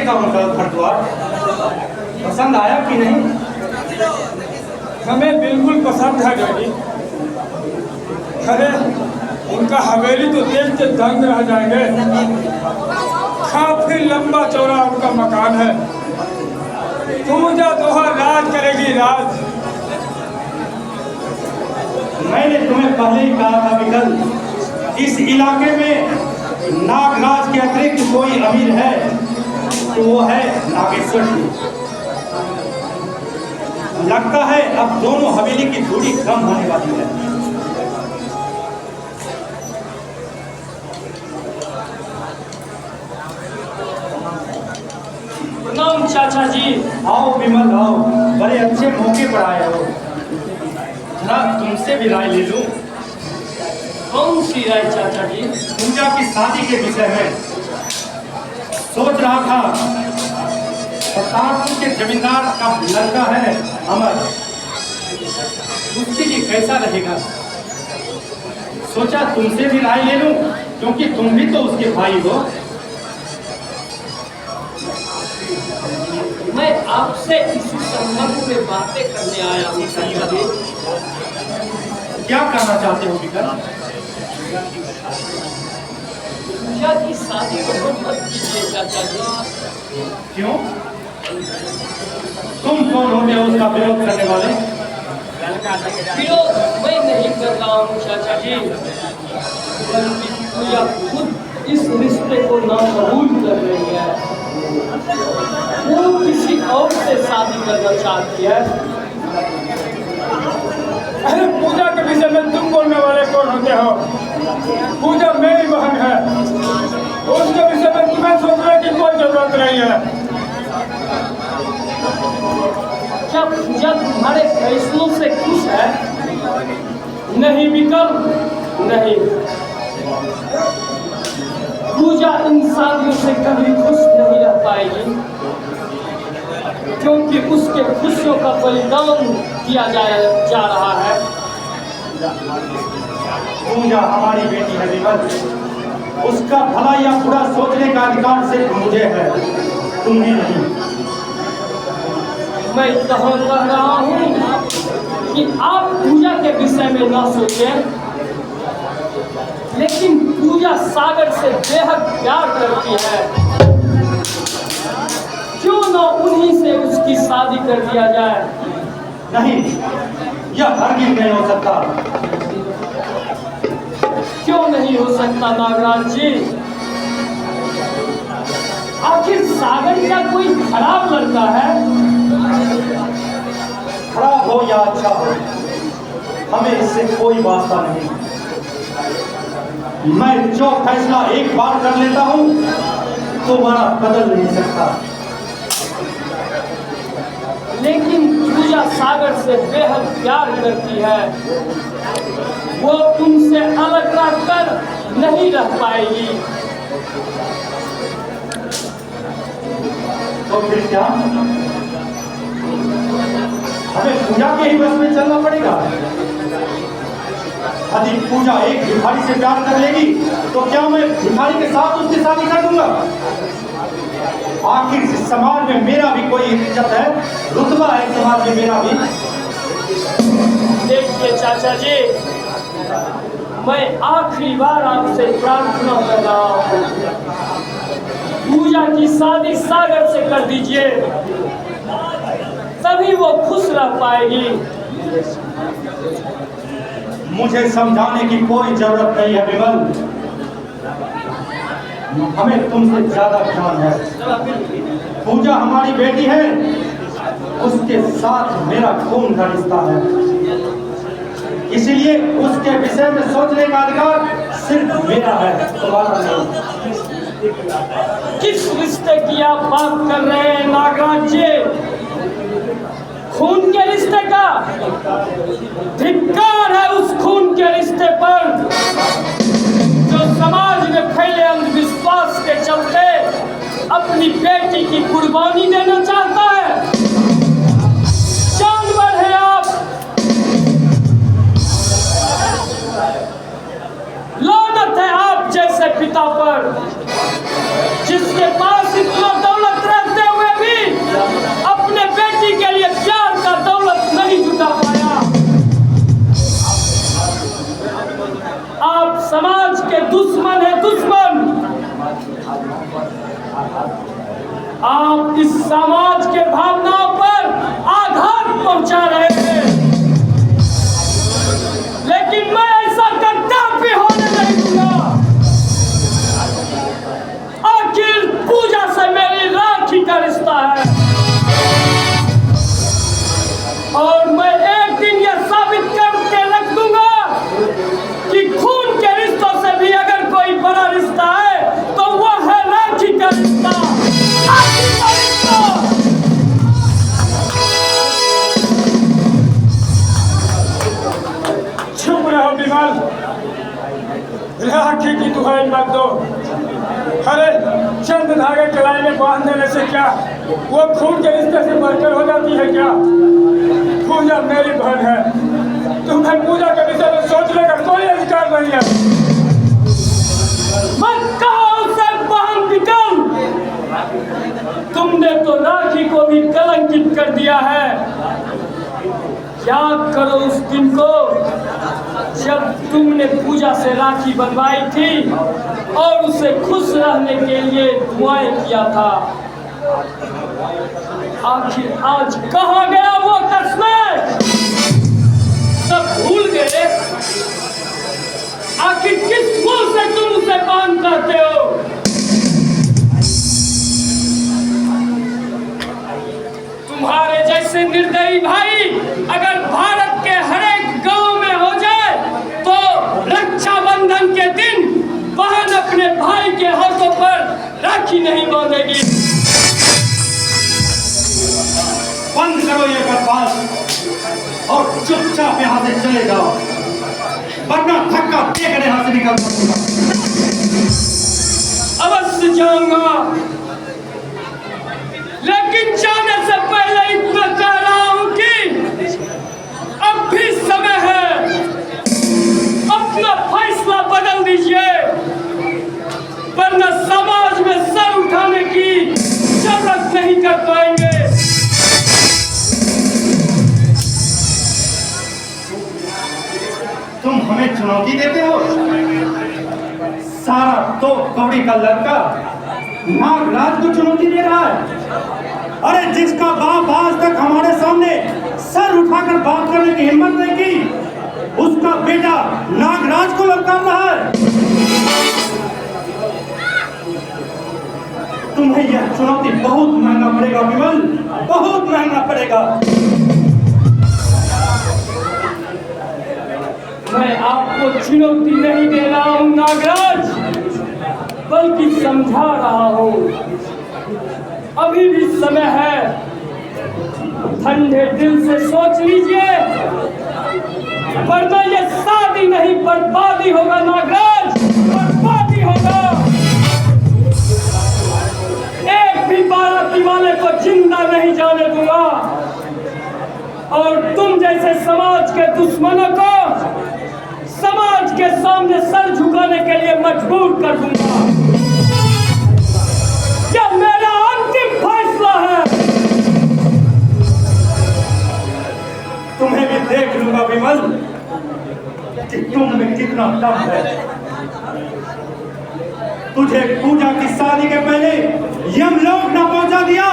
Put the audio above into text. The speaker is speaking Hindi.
देखा उनका घर द्वार, पसंद आया कि नहीं? हमें बिल्कुल पसंद है डैडी। अरे उनका हवेली तो देख के दंग रह जाएंगे। काफी लंबा चौड़ा उनका मकान है। पूजा दोहा राज करेगी, राज। मैंने तुम्हें पहले ही कहा था विकल, इस इलाके में नागराज के अतिरिक्त कोई अमीर है तो वो है नागेश्वर जी। लगता है अब दोनों हवेली की दूरी कम होने वाली है। प्रणाम चाचा जी। आओ विमल आओ, बड़े अच्छे मौके पर आए हो। जरा तुमसे भी राय ले लूं। कौन सी राय चाचा जी? पूजा की शादी के विषय में सोच रहा था। प्रतापपुर के जमींदार का लड़का है अमर, उसके लिए कैसा रहेगा? सोचा तुमसे भी राय ले लूं, क्योंकि तुम भी तो उसके भाई हो। मैं आपसे इसी संबंध में बातें करने आया हूँ चाचा जी। क्या करना चाहते हो विकल? पूजा की शादी को मत कीजिए चाचा जी। क्यों? तुम कौन होते हो उसका विरोध करने वाले? विरोध मैं नहीं कर रहा हूँ चाचा जी, बल्कि पूजा खुद इस रिश्ते को नाकबूल कर रही है। वो किसी और से शादी करना चाहती है। अरे पूजा के विषय में तुम बोलने वाले कौन होते हो? पूजा मेरी बहन है, उसके विषय में तुम्हें सोचने की कोई जरूरत नहीं है। क्या पूजा तुम्हारे फैसलों से खुश है? नहीं विकल, नहीं। पूजा इन शादियों से कभी खुश नहीं रह पाएगी, क्योंकि उसके खुशियों का बलिदान दिया जा रहा है। पूजा हमारी बेटी है विमल, उसका भला या बुरा सोचने का अधिकार सिर्फ मुझे है, तुम्हें नहीं। मैं कह रहा हूँ कि आप पूजा के विषय में न सोचें, लेकिन पूजा सागर से बेहद प्यार करती है। क्यों न उन्हीं से उसकी शादी कर दिया जाए? नहीं, यह हरगिज़ नहीं हो सकता। क्यों नहीं हो सकता नागराज जी? आखिर सागर का कोई खराब लड़का है? खराब हो या अच्छा हो, हमें इससे कोई वास्ता नहीं। मैं जो फैसला एक बार कर लेता हूँ दोबारा बदल नहीं सकता। लेकिन पूजा सागर से बेहद प्यार करती है। वो उनसे अलग रहकर नहीं रह पाएगी। तो फिर क्या? हमें पूजा के ही बस में चलना पड़ेगा। यदि पूजा एक भिखारी से प्यार कर लेगी तो क्या मैं भिखारी के साथ उसकी शादी कर दूंगा? आखिर इस समाज में मेरा भी कोई इज्जत है, रुतबा है समाज में मेरा भी। देखिए चाचा जी, मैं आखिरी बार आपसे प्रार्थना कर रहा हूँ, पूजा की शादी सागर से कर दीजिए, तभी वो खुश रह पाएगी। मुझे समझाने की कोई जरूरत नहीं है विमल, हमें तुमसे ज्यादा ज्ञान है। पूजा हमारी बेटी है, उसके साथ मेरा खून का रिश्ता है, इसीलिए उसके विषय में सोचने का अधिकार सिर्फ मेरा है, तुम्हारा नहीं। किस रिश्ते की आप बात कर रहे हैं नागराज जी? खून के रिश्ते का? धिक्कार है उस खून के रिश्ते पर जो समाज में फैले अंधविश्वास के चलते अपनी बेटी की कुर्बानी देना चाहता है। जानवर है आप। लानत है आप जैसे पिता पर, जिसके पास इतना दौलत रह दुश्मन है, दुश्मन। आप इस समाज के भावनाओं पर आघात पहुंचा रहे हैं, लेकिन मैं ऐसा कदापि होने नहीं दूंगा। आखिर पूजा से मेरी राखी का रिश्ता है, और मैं एक दिन यह साबित करके रख दूंगा कि खून के रिश्तों से भी अगर कोई बड़ा रिश्ता है तो वो है राखी का रिश्ता। राखी का रिश्ता। चुप रहो विमल, राखी की दुहाई मत दो। अरे चंद धागे कलाई में बांध देने से क्या वो खून के रिश्ते से बढ़कर हो जाती है क्या? पूजा मेरी बहन है, तुम्हें पूजा के विषय में सोचने का कोई अधिकार नहीं है। मत कहो उसे बहन विकल, तुमने तो राखी को भी कलंकित कर दिया है। याद करो उस दिन को जब तुमने पूजा से राखी बनवाई थी और उसे खुश रहने के लिए दुआएं किया था। आखिर आज कहाँ गया वो कसमें? सब भूल गए? आखिर किस मुंह से तुम उसे बांध करते हो? तुम्हारे जैसे निर्दयी भाई अगर भारत के हर एक गांव में हो जाए तो रक्षाबंधन के दिन बहन अपने भाई के हाथों पर राखी नहीं बांधेगी। बंद करो ये बकवास और चुपचाप यहाँ से चले जाओ, वरना धक्का देकर यहाँ से निकल सकूंगा। अवश्य जाऊंगा, लेकिन जाने से पहले इतना कह रहा हूं कि अब भी समय है, अपना फैसला बदल दीजिए, वरना समाज में सर उठाने की जरूरत नहीं कर पाएंगे। तुम हमें चुनौती देते हो? सारा तो कौड़ी का लड़का नागराज को चुनौती दे रहा है। अरे जिसका बाप आज तक हमारे सामने सर उठाकर बात करने की हिम्मत नहीं की, उसका बेटा नागराज को ललकार रहा है। तुम्हें यह चुनौती बहुत महंगा पड़ेगा विमल, बहुत महंगा पड़ेगा। मैं आपको चुनौती नहीं दे रहा हूं नागराज, बल्कि समझा रहा हूं। अभी भी समय है, ठंडे दिल से सोच लीजिए, वरना ये शादी नहीं बर्बादी होगा नागराज, बर्बादी होगा। एक भी बाराती वाले को जिंदा नहीं जाने दूंगा, और तुम जैसे समाज के दुश्मनों को समाज के सामने सर झुकाने के लिए मजबूर कर दूंगा। यह मेरा अंतिम फैसला है। तुम्हें भी देख लूंगा विमल कि तुम में कितना दम है। तुझे पूजा की शादी के पहले यमलोक न पहुंचा दिया